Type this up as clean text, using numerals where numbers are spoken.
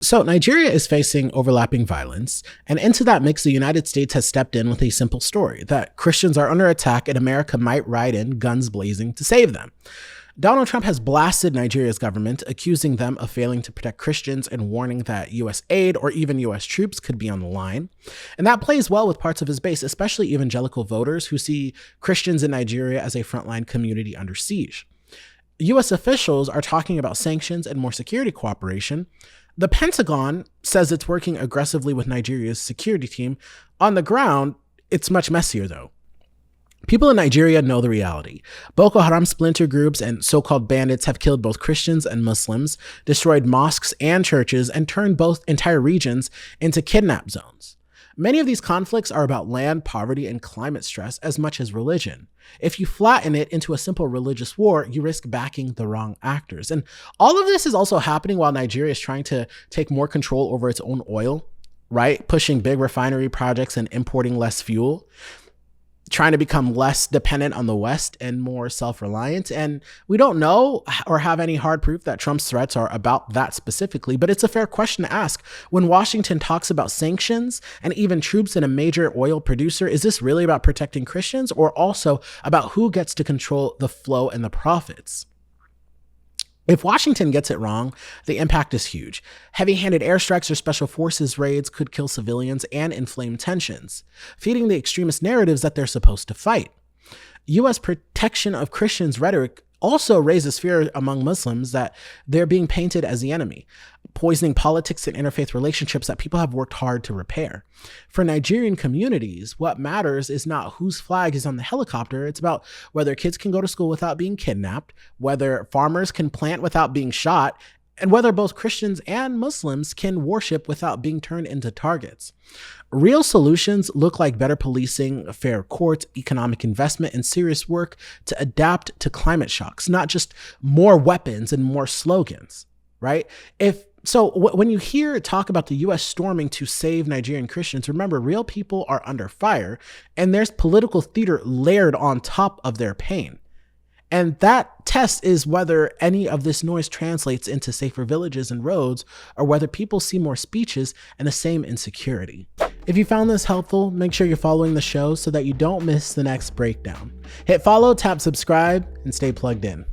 So, Nigeria is facing overlapping violence, and into that mix, the United States has stepped in with a simple story that Christians are under attack and America might ride in, guns blazing, to save them. Donald Trump has blasted Nigeria's government, accusing them of failing to protect Christians and warning that U.S. aid or even U.S. troops could be on the line. And that plays well with parts of his base, especially evangelical voters who see Christians in Nigeria as a frontline community under siege. U.S. officials are talking about sanctions and more security cooperation. The Pentagon says it's working aggressively with Nigeria's security team. On the ground, it's much messier, though. People in Nigeria know the reality. Boko Haram splinter groups and so-called bandits have killed both Christians and Muslims, destroyed mosques and churches, and turned both entire regions into kidnap zones. Many of these conflicts are about land, poverty, and climate stress as much as religion. If you flatten it into a simple religious war, you risk backing the wrong actors. And all of this is also happening while Nigeria is trying to take more control over its own oil, right? Pushing big refinery projects and importing less fuel, trying to become less dependent on the West and more self-reliant. And we don't know or have any hard proof that Trump's threats are about that specifically, but it's a fair question to ask. When Washington talks about sanctions and even troops in a major oil producer, is this really about protecting Christians or also about who gets to control the flow and the profits? If Washington gets it wrong, the impact is huge. Heavy-handed airstrikes or special forces raids could kill civilians and inflame tensions, feeding the extremist narratives that they're supposed to fight. U.S. protection of Christians rhetoric also raises fear among Muslims that they're being painted as the enemy, poisoning politics and interfaith relationships that people have worked hard to repair. For Nigerian communities, what matters is not whose flag is on the helicopter. It's about whether kids can go to school without being kidnapped, whether farmers can plant without being shot, and whether both Christians and Muslims can worship without being turned into targets. Real solutions look like better policing, fair courts, economic investment, and serious work to adapt to climate shocks, not just more weapons and more slogans, right? When you hear talk about the U.S. storming to save Nigerian Christians, remember, real people are under fire, and there's political theater layered on top of their pain. And that test is whether any of this noise translates into safer villages and roads, or whether people see more speeches and the same insecurity. If you found this helpful, make sure you're following the show so that you don't miss the next breakdown. Hit follow, tap subscribe, and stay plugged in.